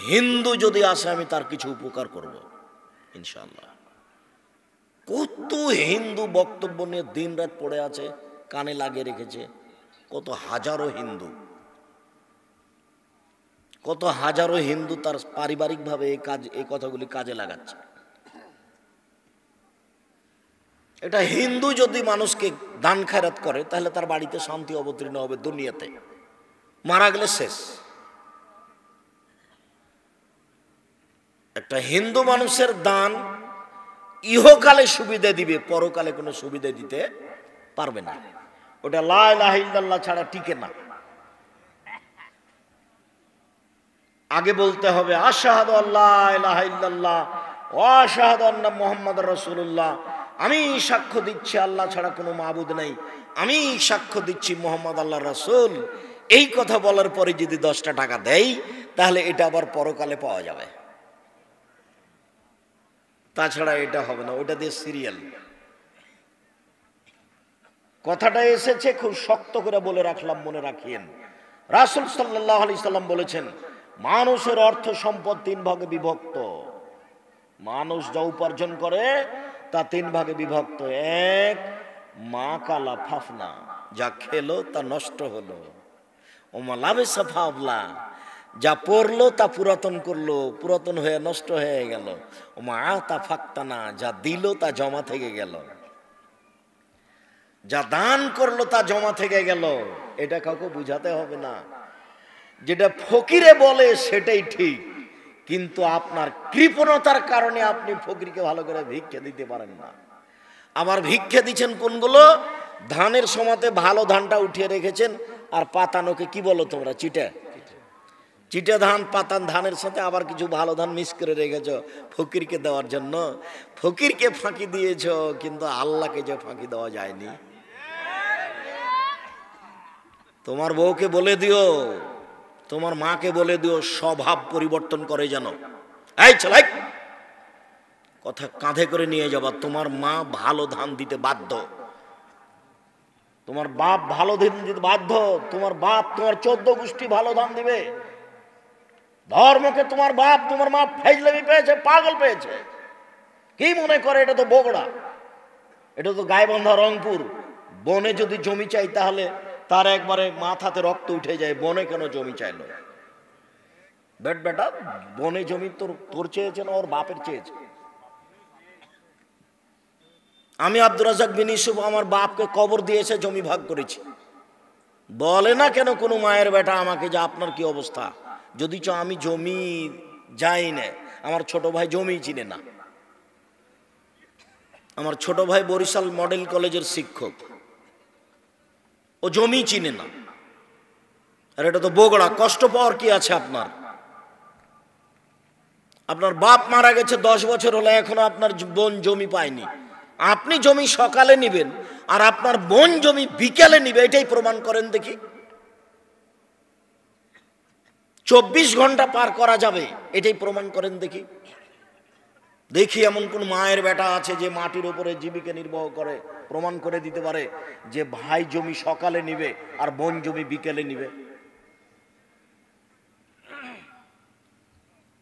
হিন্দু যদি আসে আমি তার কিছু উপকার করব ইনশাআল্লাহ। কত হিন্দু বক্তব্য নিয়ে দিন রাত পড়ে আছে, কানে লাগিয়ে রেখেছে। কত হাজারো হিন্দু, কত হাজারো হিন্দু তার পারিবারিকভাবে এই কথাগুলি কাজে লাগাচ্ছে। এটা হিন্দু যদি মানুষকে দান খেরাত করে তাহলে তার বাড়িতে শান্তি অবতীর্ণ হবে দুনিয়াতে, মারা গেলে শেষ। একটা হিন্দু মানুষের দান ইহকালে সুবিধা দিবে, পরকালে কোনো সুবিধা দিতে পারবে না। ওটা লা ইলাহা ইল্লাল্লাহ ছাড়া টিকে না। আগে বলতে হবে আশহাদু আল্লা ইলাহা ইল্লাল্লাহ ওয়া আশহাদু আন্না মুহাম্মাদুর রাসূলুল্লাহ, আমি সাক্ষ্য দিচ্ছি আল্লাহ ছাড়া কোনো মাবুদ নাই, আমি সাক্ষ্য দিচ্ছি মুহাম্মদ আল্লাহর রাসূল। এই কথা বলার পরে যদি 10টা টাকা দেয় তাহলে এটা আবার পরকালে পাওয়া যাবে, তাছাড়া এটা হবে না। ওটা দিয়ে সিরিয়াল। কথাটা এসেছে খুব শক্ত করে বলে রাখলাম, মনে রাখিয়েন। রাসূল সাল্লাল্লাহু আলাইহি সাল্লাম বলেছেন মানুষের অর্থ সম্পদ 3 ভাগে বিভক্ত। মানুষ যা উপার্জন করে তা 3 ভাগে বিভক্ত। 1 মা কালা ফাফনা, যা খেলো তা নষ্ট হলো। ওমা লাভে সাফাবলা, যা পড়লো তা পুরাতন করলো, পুরাতন হয়ে নষ্ট হয়ে গেল। ওমা আতা ফাক্তানা, যা দিল তা জমা থেকে গেল। যা দান করলো তা জমা থেকে গেল। এটা কাউকে বুঝাতে হবে না। যেটা ফকিরে বলে সেটাই ঠিক, কিন্তু আপনার কৃপণতার কারণে আপনি ফকিরকে ভালো করে ভিক্ষা দিতে পারেন না। আবার ভিক্ষা দিচ্ছেন কোনগুলো? ধানের সময়তে ভালো ধানটা উঠিয়ে রেখেছেন, আর পাতানোকে কি বলো তোমরা? চিটা। চিটা ধান পাতান ধানের সাথে আবার কিছু ভালো ধান মিক্স করে রেখেছ ফকিরকে দেওয়ার জন্য। ফকিরকে ফাঁকি দিয়েছ, কিন্তু আল্লাহকে যে ফাঁকি দেওয়া যায়নি। তোমার বউকে বলে দিও, তোমার মাকে বলে দিও স্বভাব পরিবর্তন করে যেন। এই চালাই কথা কাঁধে করে নিয়ে যাবা। তোমার মা ভালো ধান দিতে বাধ্য, তোমার বাপ ভালো ধান দিতে বাধ্য। তোমার বাপ তোমার 14 গোষ্ঠী ভালো ধান দিবে। ধর্মকে তোমার বাপ তোমার মা ফাইজলামি পেয়েছে, পাগল পেয়েছে। কি মনে করে এটা তো বগুড়া, এটা তো গাইবান্ধা, রংপুর। বনে যদি জমি চাই তাহলে তার একবারে মাথাতে রক্ত উঠে যায়। বনে কেন জমি চাইলো? বেটা বনে জমি তোর চেয়েছে না ওর বাপের চেয়েছে? আমি আব্দুর রাজ্জাক বিন ইউসুফ আমার বাপকে কবর দিয়েছে, জমি ভাগ করেছি। বলে না কেন কোনো মায়ের বেটা আমাকে যে আপনার কি অবস্থা? যদি আমি জমি যাই না, আমার ছোট ভাই জমি চিনে না। আমার ছোট ভাই বরিশাল মডেল কলেজের শিক্ষক, ও জমি চিনে না। আর এটা তো বগুড়া, কষ্ট পাওয়ার কি আছে আপনার? আপনার বাপ মারা গেছে 10 বছর হলো, এখনো আপনার বোন জমি পায়নি। আপনি জমি সকালে নিবেন আর আপনার বোন জমি বিকালে নিবে, এটাই প্রমাণ করেন দেখি। 24 ঘন্টা পার করা যাবে, এটাই প্রমাণ করেন দেখি। দেখি এমন কোন মায়ের বেটা আছে যে মাটির উপরে জীবিকা নির্বাহ করে, প্রমাণ করে দিতে পারে যে ভাই জমি সকালে নিবে আর বোন জমি বিকেলে নিবে।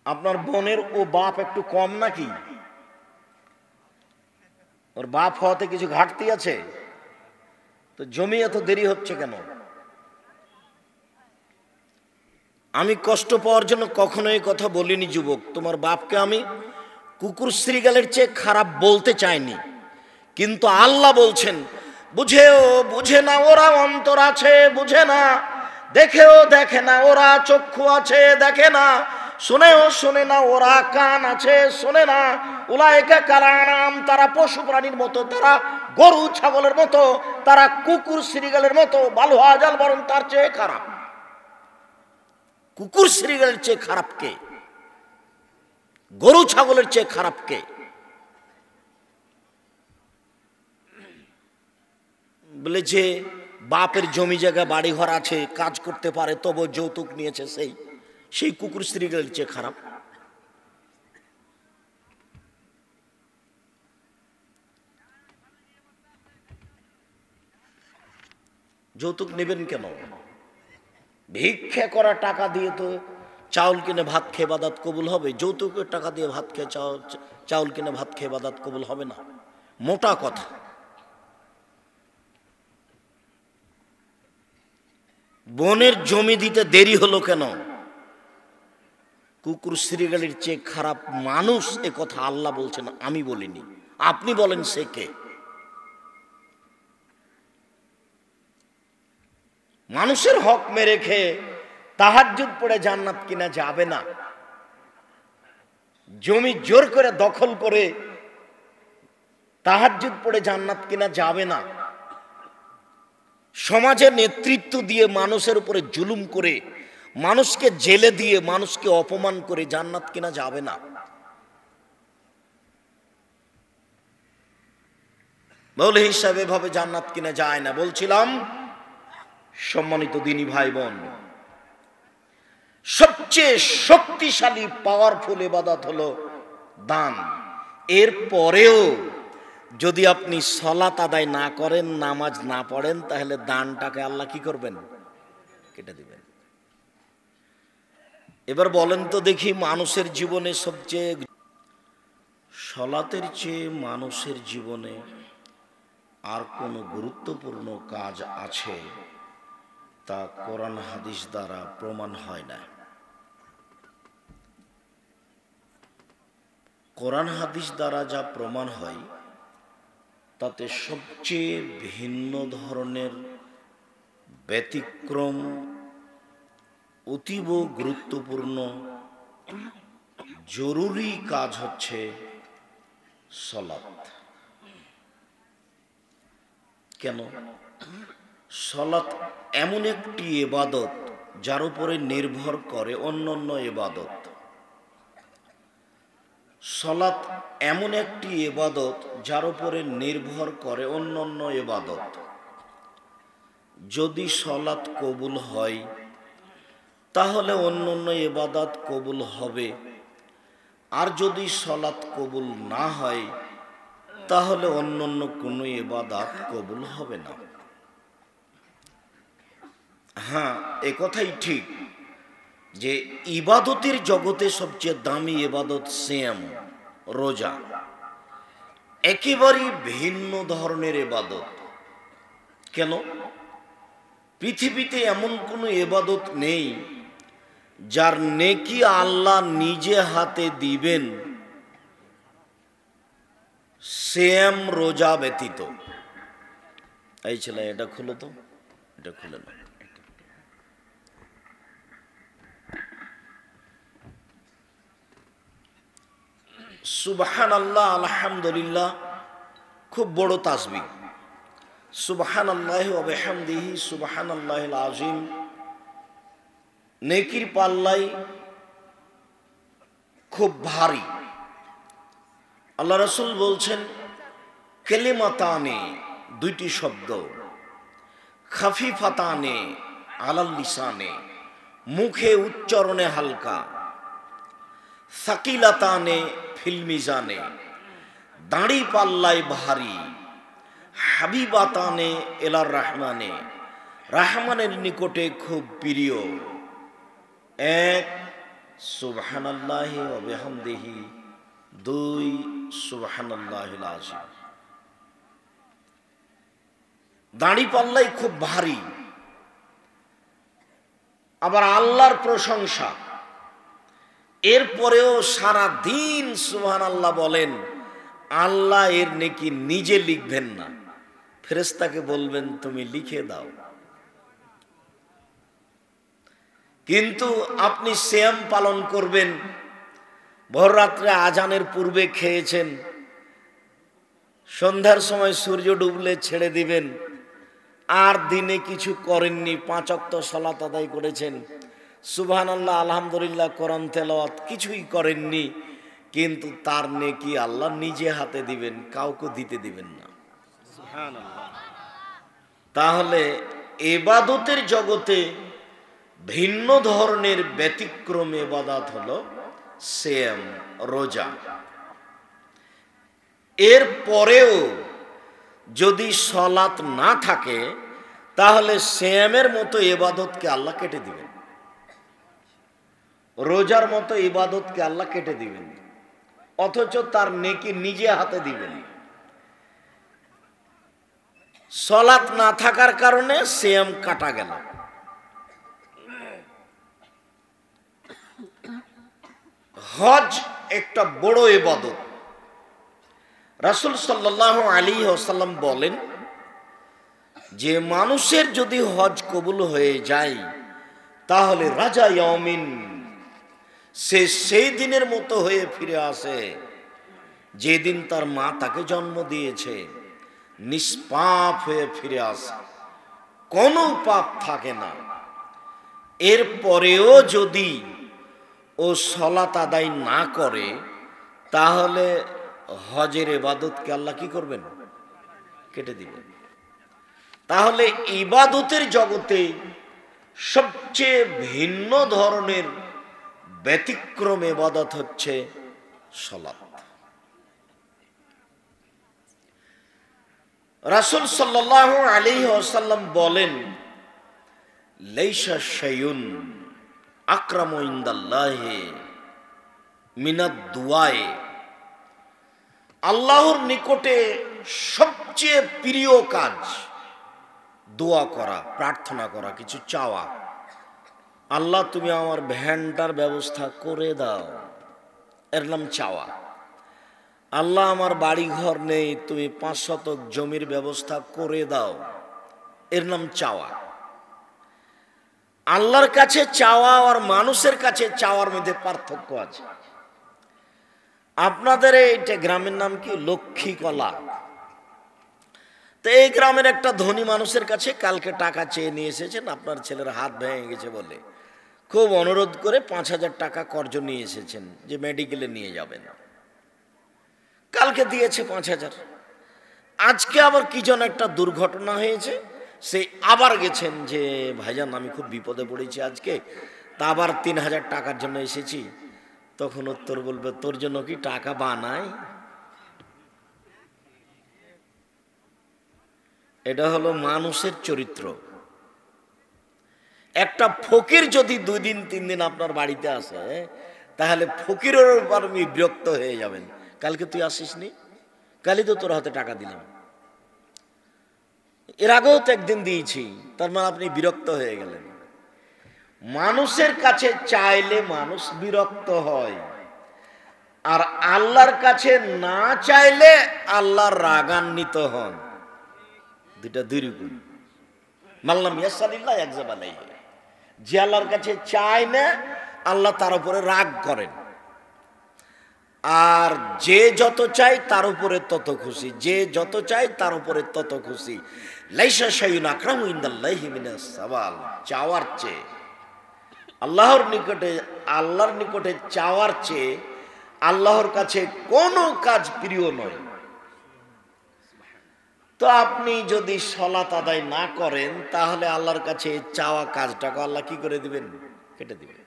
আপনার বোনের ও বাপ একটু কম নাকি? ওর বাপ হওয়াতে কিছু ঘাটতি আছে? তো জমি এত দেরি হচ্ছে কেন? আমি কষ্ট পাওয়ার জন্য কখনো এই কথা বলিনি যুবক। তোমার বাপকে আমি কুকুর শ্রীগালের চেয়ে খারাপ বলতে চাইনি, কিন্তু আল্লাহ বলছেন বুঝেও বুঝে না ওরা অন্তর আছে, বুঝে না। দেখেও দেখে না ওরা চক্ষু আছে, দেখে না। শুনেও শুনে না ওরা কান আছে, শোনে না। উলাইকা কালানাম, তারা পশু প্রাণীর মতো, তারা গরু ছাগলের মতো, তারা কুকুর শ্রীগালের মতো। বালুহাজাল, বরং তার চেয়ে খারাপ। কুকুর শ্রীগালের চেয়ে খারাপ কে? গরু ছাগলের চেয়ে খারাপ কে? বলে যে বাপের জমি জায়গা বাড়ি ঘর আছে, কাজ করতে পারে, তবু যৌতুক নিয়েছে, সেই কুকুর শ্রীগালের চেয়ে খারাপ। যৌতুক নেবেন কেন? ভিক্ষা করা টাকা দিয়ে তো চাউল কিনে ভাত খেয়ে ইবাদত কবুল হবে? যৌতুকের টাকা দিয়ে ভাত খেয়ে চাউল কিনে ভাত খেয়ে ইবাদত কবুল হবে না। মোটা কথা। বনের জমি দিতে দেরি হলো কেন? কুকুর শ্রীগালির চেয়ে খারাপ মানুষ, এ কথা আল্লাহ বলছেন, আমি বলিনি। আপনি বলেন সে কে? মানুষের হক মেরে খেয়ে তাহাজ্জুদ পড়ে জান্নাত কিনা যাবে না। জমি জোর করে দখল করে তাহাজ্জুদ পড়ে জান্নাত কিনা যাবে না। সমাজের নেতৃত্ব দিয়ে মানুষের উপরে জুলুম করে, মানুষকে জেলে দিয়ে, মানুষকে অপমান করে জান্নাত কিনা যাবে না। মৌলভী হিসাবে ভাবে জান্নাত কিনা যায় না। বলছিলাম সম্মানিত দিনী ভাই বোন, সবচেয়ে শক্তিশালী পাওয়ারফুল ইবাদত হলো দান। এর পরেও যদি আপনি সালাত আদায় না করেন, নামাজ না পড়েন, তাহলে দানটাকে আল্লাহ কি করবেন? কেটে দিবেন। এবার বলেন তো দেখি, মানুষের জীবনে সবচেয়ে, সালাতের চেয়ে মানুষের জীবনে আর কোনো গুরুত্বপূর্ণ কাজ আছে? তা কোরআন হাদিস দ্বারা প্রমাণ হয় না। কোরআন হাদিস দ্বারা যা প্রমাণ হয় তাতে সবচেয়ে ভিন্ন ধরনের ব্যতিক্রম, অতীব গুরুত্বপূর্ণ জরুরি কাজ হচ্ছে সালাত। কেন? সালাত এমন একটি ইবাদত যার উপরে নির্ভর করে অন্যান্য ইবাদত। সালাত এমন একটি ইবাদত যার উপরে নির্ভর করে অন্যান্য ইবাদত। যদি সালাত কবুল হয় তাহলে অন্যান্য ইবাদত কবুল হবে, আর যদি সালাত কবুল না হয় তাহলে অন্যান্য কোনো ইবাদত কবুল হবে না। হ্যাঁ, এ কথাই ঠিক যে ইবাদতের জগতে সবচেয়ে দামি ইবাদত সিয়াম, রোজা। একেবারেই ভিন্ন ধরনের ইবাদত। কেন? পৃথিবীতে এমন কোনো ইবাদত নেই যার নেকি আল্লাহ নিজে হাতে দিবেন সিয়াম রোজা ব্যতীত। এই ছেলে, এটা খুলো তো, এটা খুলে না। সুবহানাল্লাহ, আলহামদুলিল্লাহ খুব বড় তাসবিহ। সুবহানাল্লাহি ওয়া বিহামদিহি সুবহানাল্লাহিল আযীম নেকির পাল্লাই খুব ভারী। আল্লাহ রাসূল বলছেন, কালিমাতানে, দুইটি শব্দ, খাফিফাতানে আলাল লিসানে, মুখে উচ্চারণে হালকা, সাকিলাতানে ফিল মিজানে, দাড়ি পাল্লায় ভারী, হাবিবাতানে এলার রহমানে, রহমানের নিকটে খুব প্রিয়। এক, সুবহানাল্লাহি ওয়া বিহামদিহি। দুই, সুবহানাল্লাহিল আযীম। দাড়ি পাল্লাই খুব ভারী, আবার আল্লাহর প্রশংসা। এরপরেও সারা দিন সুবহানাল্লাহ বলেন, আল্লাহ এর নেকি নিজে লিখবেন না, ফেরেশতাকে বলবেন তুমি লিখে দাও। কিন্তু আপনি সিয়াম পালন করবেন, ভোর রাত্রে আজানের পূর্বে খেয়েছেন, সন্ধ্যার সময় সূর্য ডুবলে ছেড়ে দিবেন, আর দিনে কিছু করেননি, 5 ওয়াক্ত সালাত আদায় করেছেন, সুবহানাল্লাহ আলহামদুলিল্লাহ কোরআন তেলাওয়াত কিছুই করেননি, কিন্তু তার নেকি আল্লাহ নিজে হাতে দিবেন, কাউকে দিতে দিবেন না। সুবহানাল্লাহ। তাহলে ইবাদতের জগতে ভিন্ন ধরনের ব্যতিক্রম ইবাদত হলো সিয়াম, রোজা। এর পরেও যদি সালাত না থাকে তাহলে সিয়ামের মতো ইবাদতকে আল্লাহ কেটে দিবেন। রোজার মতো ইবাদতকে আল্লাহ কেটে দিবেন, অথচ তার নেকি নিজে হাতে দিবেন। সালাত না থাকার কারণে সিয়াম কাটা গেল। হজ একটা বড় ইবাদত। রাসূল সাল্লাল্লাহু আলাইহি ওয়াসাল্লাম বলেন যে মানুষের যদি হজ কবুল হয়ে যায় তাহলে রাজা ইয়ামিন, সে সেই দিনের মতো হয়ে ফিরে আসে যেদিন তার মা তাকে জন্ম দিয়েছে, নিষ্পাপ হয়ে ফিরে আসে, কোনো পাপ থাকে না। এরপরেও যদি ও সালাত আদায় না করে তাহলে হজের ইবাদতকে আল্লাহ কি করবেন? কেটে দিবেন। তাহলে ইবাদতের জগতে সবচেয়ে ভিন্ন ধরনের ব্যতিক্রম ইবাদত হচ্ছে সালাত। রাসূল সাল্লাল্লাহু আলাইহি ওয়াসাল্লাম বলেন, লাইসা শাইউন আকরামু ইনদাল্লাহি মিনাদ দুআয়ে, আল্লাহর নিকটে সবচেয়ে প্রিয় কাজ দোয়া করা, প্রার্থনা করা, কিছু চাওয়া। আল্লাহ তুমি আমার ভ্যানটার ব্যবস্থা করে দাও, এর নাম চাওয়া। আল্লাহ আমার বাড়ি ঘর নেই, তুমি 5 শতক জমির ব্যবস্থা করে দাও, এর নাম চাওয়া। আল্লাহর কাছে চাওয়া আর মানুষের কাছে চাওয়ার মধ্যে পার্থক্য আছে। আপনাদের এইটা গ্রামের নাম কি? লক্ষ্মী কলা। তো এই গ্রামের একটা ধনী মানুষের কাছে কালকে টাকা চেয়ে নিয়ে এসেছেন, আপনার ছেলের হাত ভেঙে গেছে বলে খুব অনুরোধ করে 5,000 টাকা কর্জ নিয়ে এসেছেন যে মেডিকেলে নিয়ে যাবেন। কালকে দিয়েছে 5,000। আজকে আবার কি যেন একটা দুর্ঘটনা হয়েছে, সে আবার গেছেন যে ভাইজান আমি খুব বিপদে পড়েছি আজকে, তা আবার 3,000 টাকার জন্য এসেছি। তখন উত্তর বলবে, তোর জন্য কি টাকা বানাই? এটা হলো মানুষের চরিত্র। একটা ফকির যদি 2 দিন 3 দিন আপনার বাড়িতে আসে তাহলে ফকিরের উপর আপনি বিরক্ত হয়ে যাবেন। কালকে তুই আসিসনি, কালই তো তোর হাতে টাকা দিলাম, এর আগেও তো একদিন দিয়েছি, তার মানে আপনি বিরক্ত হয়ে গেলেন। মানুষের কাছে চাইলে মানুষ বিরক্ত হয়, আর আল্লাহর কাছে না চাইলে আল্লাহ রাগান্বিত হন। দুইটা দুই রকম। মাল্লাম ইয়াসালিল্লাহ ইয়াগযাব আলাইহি, যে আল্লাহর কাছে চায় না আল্লাহ তার উপরে রাগ করেন, আর যে যত চাই তার উপরে তত খুশি, যে যত চাই তার উপরে তত খুশি। লাইসা শাইউন আকরামু ইনদাল্লাহি মিনাস সাওয়াল, চাওয়ার চেয়ে আল্লাহর নিকটে চাওয়ার চেয়ে আল্লাহর কাছে কোনো কাজ প্রিয় নয়। তো আপনি যদি সালাত আদায় না করেন তাহলে আল্লাহর কাছে চাওয়া কাজটাকে আল্লাহ কি করে দিবেন? কেটে দিবেন।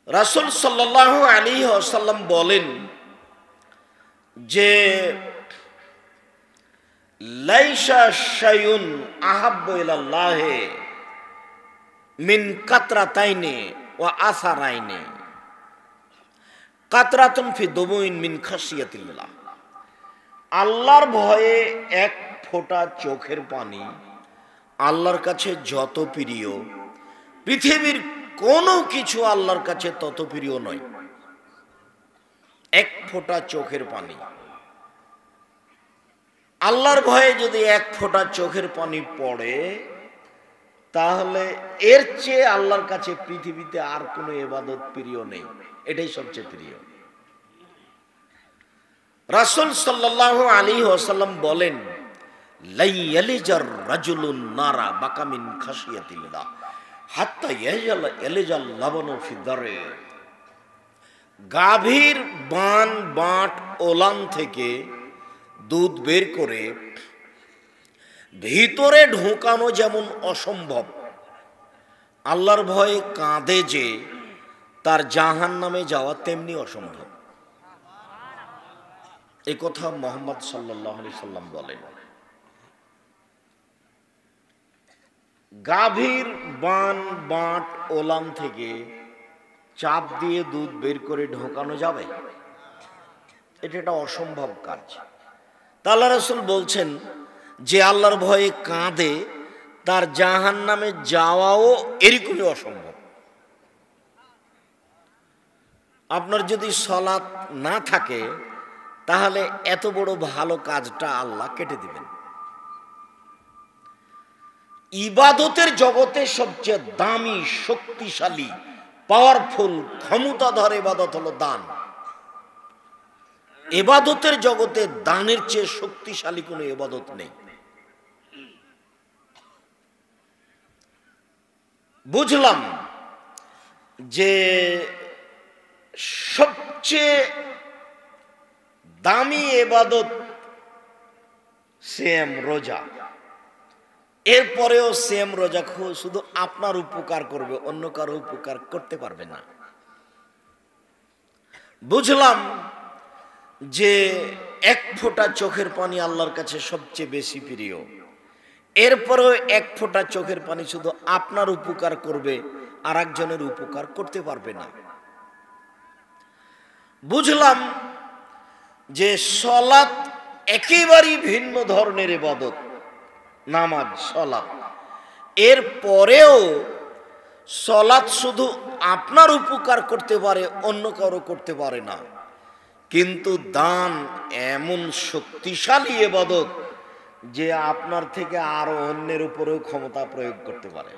রাসূল সাল্লাল্লাহু আলাইহি ওয়াসাল্লাম বলেন যে লাইসা শাইউন আহাব্বু ইলাল্লাহি মিন কাতরাতাইনি ওয়া আসারাইনি, কাতরাতুন ফি দুবুইন মিন খাশিয়াতিল্লাহ। আল্লাহর ভয়ে 1 ফোঁটা চোখের পানি আল্লাহর কাছে যত প্রিয়, পৃথিবীর কোনো কিছু আল্লাহর কাছে তত প্রিয় নয়। 1 ফোঁটা চোখের পানি, আল্লাহর ভয়ে যদি 1 ফোঁটা চোখের পানি পড়ে তাহলে এর চেয়ে আল্লাহর কাছে পৃথিবীতে আর কোনো ইবাদত প্রিয় নেই, এটাই সবচেয়ে প্রিয়। রাসূল সাল্লাল্লাহু আলাইহি ওয়াসাল্লাম বলেন, লাই ইয়ালিজার রাজুলুন নারা বাকা মিন খাশিয়াতিল্লাহ হাত্তা ইয়ালিজাল লাবানু ফি দারে। গাভীর বাট ওলান থেকে দুধ বের করে ভিতরে ঢোকানো যেমন অসম্ভব, আল্লাহর ভয়ে কাঁদে যে তার জাহান্নামে যাওয়া তেমনি অসম্ভব। এই কথা মুহাম্মদ সাল্লাল্লাহু আলাইহি সাল্লাম বলেন। গাভীর বান বাঁট ওলান থেকে চাপ দিয়ে দুধ বের করে ঢোকানো যাবে? এটা একটা অসম্ভব কাজ। তা আল্লাহ রাসূল বলছেন, যে আল্লাহর ভয়ে কাঁদে তার জাহান্নামে যাওয়াও এরকমই অসম্ভব। আপনার যদি সালাত না থাকে তাহলে এত বড় ভালো কাজটা আল্লাহ কেটে দিবেন। ইবাদতের জগতে সবচেয়ে দামি, শক্তিশালী, পাওয়ারফুল, ক্ষমতাধর ইবাদত হলো দান। ইবাদতের জগতে দানের চেয়ে শক্তিশালী কোনো ইবাদত নেই। বুঝলাম যে সবচেয়ে দামি ইবাদত সিয়াম, রোজা। এরপরেও সিয়াম রোজা শুধু আপনার উপকার করবে, অন্য কারো উপকার করতে পারবে না। বুঝলাম যে এক ফোঁটা চোখের পানি আল্লাহর কাছে সবচেয়ে বেশি প্রিয়। এরপরেও এক ফোঁটা চোখের পানি শুধু আপনার উপকার করবে, আর একজনের উপকার করতে পারবে না। বুঝলাম যে সালাত একেবারেই ভিন্ন ধরনের ইবাদত, নামাজ, সালাত। এরপরেও সালাত শুধু আপনার উপকার করতে পারে, অন্য কারো করতে পারে না। কিন্তু দান এমন শক্তিশালী ইবাদত যে আপনার থেকে আরো অন্যের উপরেও ক্ষমতা প্রয়োগ করতে পারে।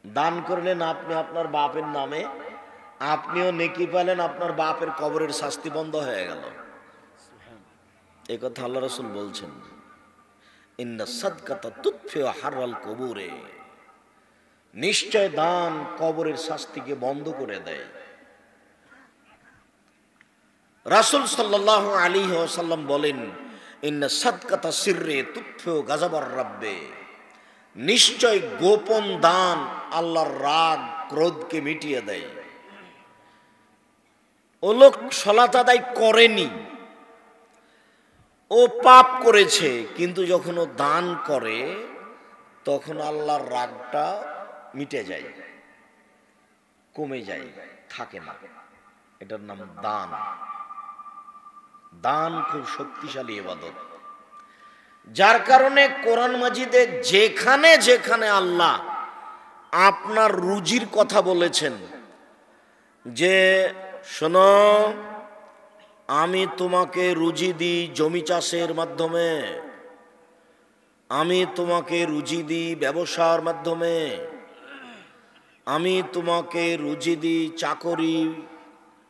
দান করলেন আপনি আপনার বাপের নামে, আপনিও নেকি পেলেন, আপনার বাপের কবরের শাস্তি বন্ধ হয়ে গেল। এই কথা আল্লাহ রাসূল বলছেন, ইন্না সাদকাতা তুতফিউ হাররাল কবুরে। নিশ্চয় দান কবরের শাস্তিকে বন্ধ করে দেয়। রাসূল সাল্লাল্লাহু আলাইহি ওয়াসাল্লাম বলেন, ইন্না সাদকাতা সিররে তুতফিউ গাযাবার রাব্বে। নিশ্চয় গোপন দান আল্লাহর রাগ, ক্রোধকে মিটিয়ে দেয়। ও লোক সালাত আদায় করেনি, ও পাপ করেছে, কিন্তু যখন ও দান করে তখন আল্লাহর রাগটা মিটে যায়, কমে যায়, থাকে না। এটার নাম দান। দান খুব শক্তিশালী ইবাদত, যার কারণে কোরআন মাজিদে যেখানে যেখানে আল্লাহ আপনার রুজির কথা বলেছেন, যে শোনো আমি তোমাকে রুজি দিই জমি চাষের মাধ্যমে, আমি তোমাকে রুজি দিই ব্যবসার মাধ্যমে, আমি তোমাকে রুজি দিই চাকরি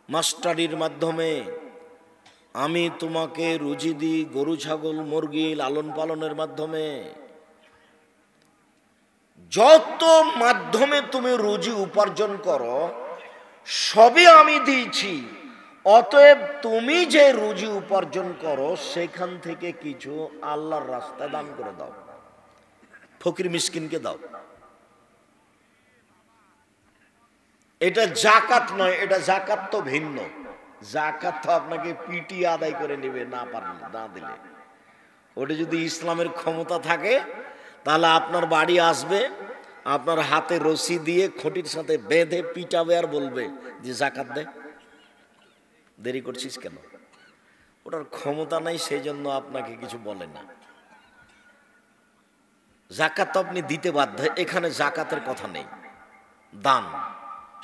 মাস্টারির মাধ্যমে, আমি তোমাকে রুজি দিই গরু ছাগল মুরগি লালন পালনের মাধ্যমে। যত মাধ্যমে তুমি রুজি উপার্জন করো সবই আমি দিয়েছি। অতএব তুমি যে রুজি উপার্জন করো সেখান থেকে কিছু আল্লাহর রাস্তায় দান করে দাও, ফকির মিসকিনকে দাও। এটা জাকাত নয়, এটা জাকাত তো ভিন্ন। জাকাত তো আপনাকে পিটিয়ে আদায় করে নেবে না পারলে, না দিলে। ওটা যদি ইসলামের ক্ষমতা থাকে তাহলে আপনার বাড়ি আসবে, আপনার হাতে রশি দিয়ে খুঁটির সাথে বেঁধে পিটাবে আর বলবে যে জাকাত দে। দেরি করছিস কেন? ওটার ক্ষমতা নাই, সেই জন্য আপনাকে কিছু বলে না। জাকাত তো আপনি দিতে বাধ্য। এখানে জাকাতের কথা নেই, দান,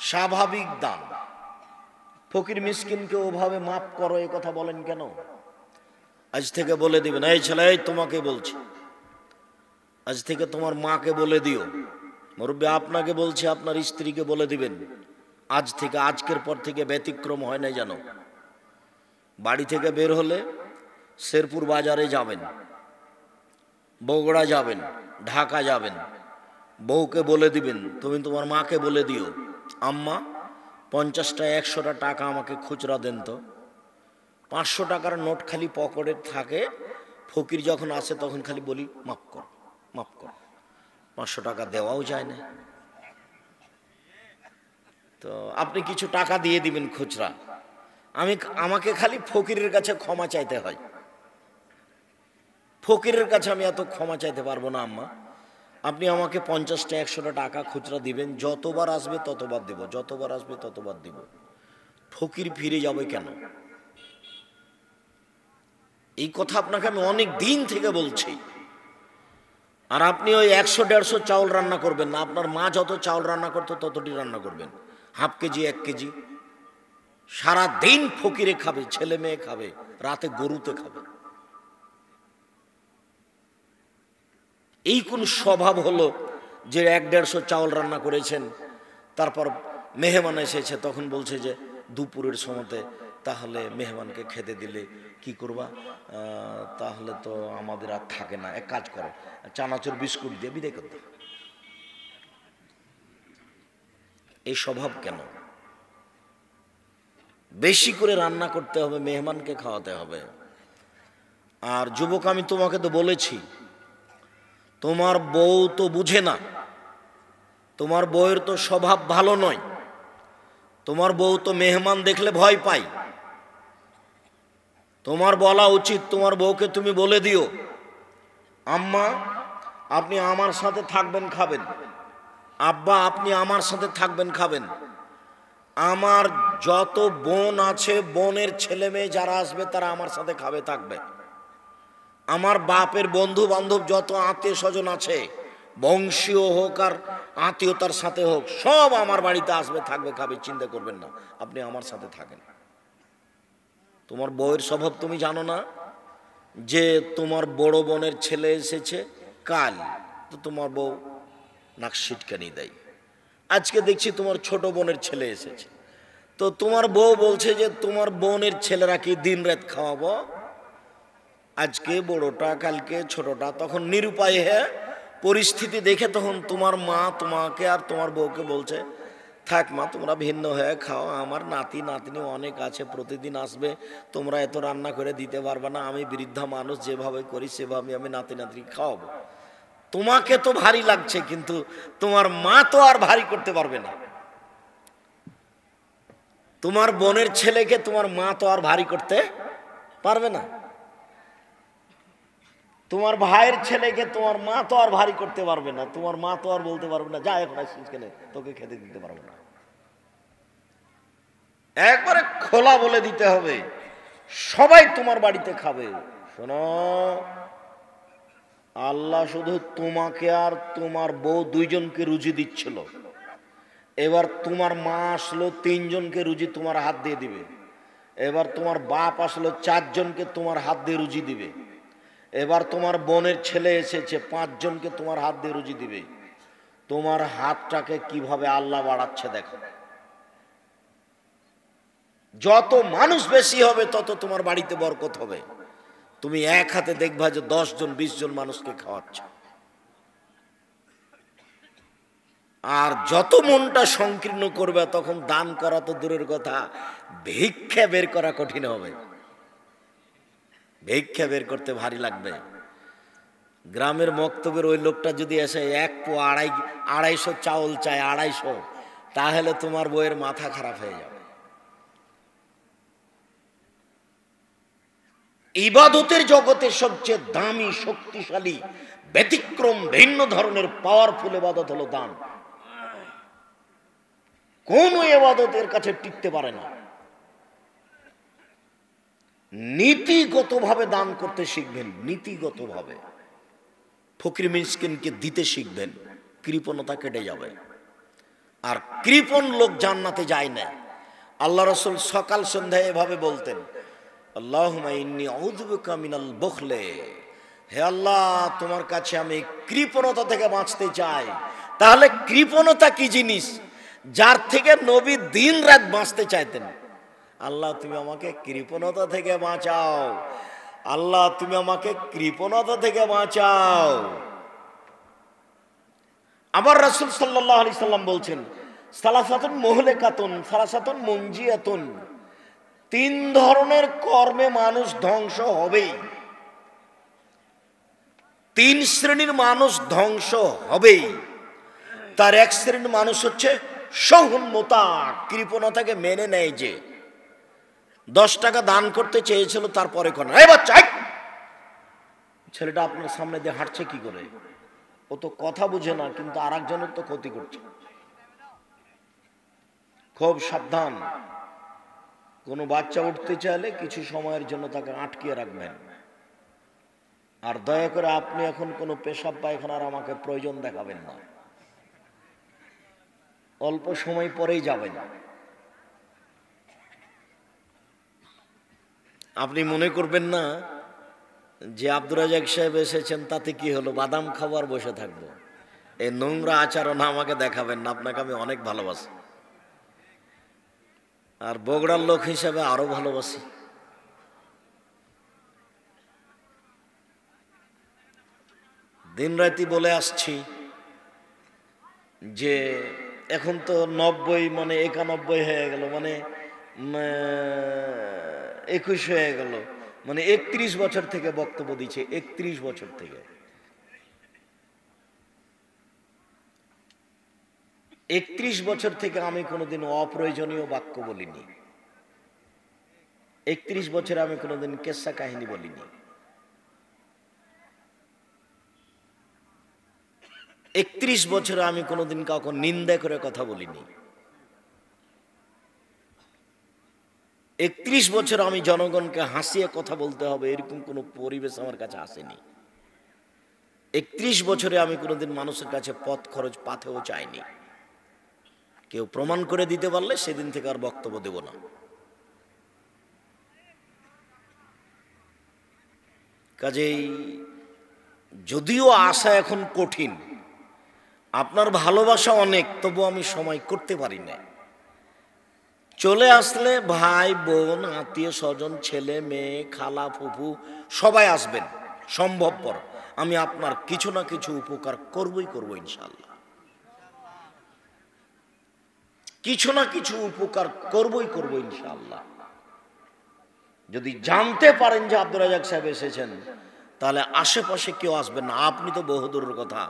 স্বাভাবিক দান। ফকির মিসকিনকে ওভাবে মাফ করো এ কথা বলেন কেন? আজ থেকে বলে দিবেন, এই ছেলে তোমাকে বলছি, আজ থেকে তোমার মাকে বলে দিও। মুরব্বী আপনাকে বলছি, আপনার স্ত্রীকে বলে দিবেন, আজ থেকে, আজকের পর থেকে ব্যতিক্রম হয় নাই জানো। বাড়ি থেকে বের হলে শেরপুর বাজারে যাবেন, বগুড়া যাবেন, ঢাকা যাবেন, বউকে বলে দিবেন, তুমি তোমার মাকে বলে দিও, আম্মা 50টা 100টা টাকা আমাকে খুচরা দেন তো। 500 টাকার নোট খালি পকেটে থাকে, ফকির যখন আসে তখন খালি বলি মাফ কর, মাফ কর। 500 টাকা দেওয়াও যায় না। তো আপনি কিছু টাকা দিয়ে দিবেন খুচরা, আমাকে খালি ফকিরের কাছে ক্ষমা চাইতে হয়। ফকিরের কাছে আমি এত ক্ষমা চাইতে পারবো না আম্মা, আপনি আমাকে 50টা 100টা টাকা খুচরা দিবেন, যতবার আসবে ততবার দেব, যতবার আসবে ততবার দেব। ফকির ফিরে যাবে কেন? এই কথা আপনাকে আমি অনেক দিন থেকে বলছি। আর আপনি ওই 100-150 চাউল রান্না করবেন না, আপনার মা যত চাউল রান্না করতো ততটি রান্না করবেন, হাফ কেজি 1 কেজি। সারা দিন ফকিরে খাবে, ছেলে মেয়ে খাবে, রাতে গরুতে খাবে। এই কোন স্বভাব হলো যে 1-150 চাউল রান্না করেছেন, তারপর মেহমান এসেছে, তখন বলছে যে দুপুরের সময়তে তাহলে মেহমানকে খেতে দিলে কি করবা, তাহলে তো আমাদের আর থাকে না, এক কাজ করো চানাচুর বিস্কুট দিয়ে বিদায় করতে। এই স্বভাব কেন? বেশি করে রান্না করতে হবে, মেহমানকে খাওয়াতে হবে। আর যুবক, আমি তোমাকে তো বলেছি, তোমার বউ তো বুঝে না, তোমার বউয়ের তো স্বভাব ভালো নয়, তোমার বউ তো মেহমান দেখলে ভয় পায়। তোমার বলা উচিত, তোমার বউকে তুমি বলে দিও, আম্মা আপনি আমার সাথে থাকবেন খাবেন, আব্বা আপনি আমার সাথে থাকবেন খাবেন। আমার যত বোন আছে, বোনের ছেলে মেয়ে যারা আসবে তারা আমার সাথে খাবে থাকবে। আমার বাপের বন্ধু বান্ধব যত আত্মীয় স্বজন আছে, বংশীয় হোক আর আত্মীয়তার সাথে হোক, সব আমার বাড়িতে আসবে থাকবে খাবে, চিন্তা করবেন না, আপনি আমার সাথে থাকেন। তোমার বউয়ের স্বভাব তুমি জানো না, যে তোমার বড় বোনের ছেলে এসেছে কাল, তো তোমার বউ নাক সিটকানি দেয়। আজকে দেখছি তোমার ছোট বোনের ছেলে এসেছে, তো তোমার বউ বলছে যে তোমার বোনের ছেলেরা কি দিন রাত খাওয়াবো, আজকে বড়টা কালকে ছোটটা। তখন নিরুপায় হ্যাঁ পরিস্থিতি দেখে তখন তোমার মা তোমাকে আর তোমার বউকে বলছে, থাক মা তোমরা ভিন্ন হয়ে খাও, আমার নাতি নাতনি অনেক আছে, প্রতিদিন আসবে, তোমরা এত রান্না করে দিতে পারবে না, আমি বৃদ্ধা মানুষ, যেভাবে করি সেভাবে আমি নাতি নাতনি খাওয়াবো। তোমাকে তো ভারী লাগছে, কিন্তু তোমার মা তো আর ভারী করতে পারবে না। তোমার বোনের ছেলেকে তোমার মা তো আর ভারী করতে পারবে না, তোমার ভাইয়ের ছেলেকে তোমার মা তো আর ভারী করতে পারবে না, তোমার মা তো আর বলতে পারবে না যা এখন আসছিস কেন, তোকে খেতে দিতে পারবো না। একবারে খোলা বলে দিতে হবে, সবাই তোমার বাড়িতে খাবে। শোনো, আল্লাহ শুধু তোমাকে আর তোমার বউ দুইজনকে রুজি দিচ্ছিল, এবার তোমার মা আসলো 3 জনকে রুজি তোমার হাত দিয়ে দিবে, এবার তোমার বাপ আসলো 4 জনকে তোমার হাত দিয়ে রুজি দিবে, এবার তোমার বোনের ছেলে এসেছে 5 জনকে তোমার হাত দিয়ে রুজি দিবে। তোমার হাতটাকে কিভাবে আল্লাহ বাড়াচ্ছে দেখো। যত মানুষ বেশি হবে তত তোমার বাড়িতে বরকত হবে। তুমি এক হাতে দেখবা যে 10 জন 20 জন মানুষকে খাওয়াচ্ছ। আর যত মনটা সংকীর্ণ করবে তখন দান করা তো দূরের কথা, ভিক্ষা বের করা কঠিন হবে। ভিক্ষা বের করতে ভারী লাগবে। গ্রামের মক্তবের ওই লোকটা যদি এসে 1 পো 250 চাউল চায়, 250, তাহলে তোমার বউয়ের মাথা খারাপ হয়ে যাবে। ইবাদতের জগতে সবচেয়ে দামি, শক্তিশালী, ব্যতিক্রম, ভিন্ন ধরনের পাওয়ারফুল ইবাদত হলো দান। কোন ইবাদতের কাছে টিকতে পারে না। নীতিগতভাবে দান করতে শিখবেন, নীতিগতভাবে ফকির মিসকিনকে দিতে শিখবেন, কৃপণতা কেটে যাবে। আর কৃপণ লোক জান্নাতে যায় না। আল্লাহ রাসূল সকাল সন্ধ্যায় এভাবে বলতেন, আল্লাহুম্মা ইন্নী আউযু বিকা মিনাল বুখলে, হে আল্লাহ তোমার কাছে আমি কৃপণতা থেকে বাঁচতে চাই। তাহলে কৃপণতা কি জিনিস, যার থেকে নবী দিন রাত বাঁচতে চাইতেন। আল্লাহ তুমি আমাকে কৃপণতা থেকে বাঁচাও, আল্লাহ তুমি আমাকে কৃপণতা থেকে বাঁচাও। আবার রাসূল সাল্লাল্লাহু আলাইহি সাল্লাম বলছেন, সালাসাতুন মুহলিকাতুন সালাসাতুন মুনজিয়াতুন, 3 ধরনের কর্মে মানুষ ধ্বংস হবেই। 3 শ্রেণীর মানুষ ধ্বংস হবেই। তার 1 শ্রেণীর মানুষ হচ্ছে সহুন মোতা, কৃপণতাকে মেনে নেয়, যে 10 টাকা দান করতে চেয়েছিল তারপরে কোন এই বাচ্চা, ছেলেটা আপনার সামনে দিয়ে হাঁটছে কি করে, ও তো কথা বুঝে না, কিন্তু আর একজনের তো ক্ষতি করছে। খুব সাবধান। কোনো বাচ্চা উঠতে চাইলে কিছু সময়ের জন্য তাকে আটকিয়ে রাখবেন। আর দয়া করে আপনি এখন কোনো পেশাব পায়খানার আমাকে প্রয়োজন দেখাবেন না, অল্প সময় পরেই যাবেন। আপনি মনে করবেন না যে আব্দুর রাজাক সাহেব এসেছেন তাতে কি হলো, বাদাম খাবার বসে থাকবো। এই নোংরা আচরণ আমাকে দেখাবেন না, আপনাকে আমি অনেক ভালোবাসি, আর বগুড়ার লোক হিসেবে আরো ভালোবাসি। দিনরাতি বলে আসছি যে এখন তো 90 মানে 91 হয়ে গেল, মানে 21 হয়ে গেল, মানে 31 বছর থেকে বক্তব্য দিচ্ছে, 31 বছর থেকে। 31 বছর থেকে আমি কোনোদিন অপ্রয়োজনীয় বাক্য বলিনি। 31 বছরে আমি কোনোদিন কেসা কাহিনী বলিনি। 31 বছরে আমি কোনোদিন কাউকে নিন্দা করে কথা বলিনি। 31 বছর আমি জনগণকে হাসিয়ে কথা বলতে হবে এরকম কোনো পরিবেশ আমার কাছে আসেনি। 31 বছরে আমি কোনোদিন মানুষের কাছে পথ খরচ পাথেও চাইনি। কেউ প্রমাণ করে দিতে পারলে সেদিন থেকে আর বক্তব্য দেব না। কাজেই যদিও আশা এখন কঠিন, আপনার ভালোবাসা অনেক, তবু আমি সময় করতে পারি না। চলে আসলে ভাই বোন আত্মীয় স্বজন ছেলে মেয়ে খালা ফুফু সবাই আসবেন সম্ভবপর, আমি আপনার কিছু না কিছু উপকার করবই করব ইনশাআল্লাহ। কিছু না কিছু উপকার করবই করব ইনশাআল্লাহ। যদি জানতে পারেন যে আব্দুর রাজাক সাহেব এসেছেন, তাহলে আশেপাশে কেউ আসবেন না। আপনি তো বহুদূরের কথা,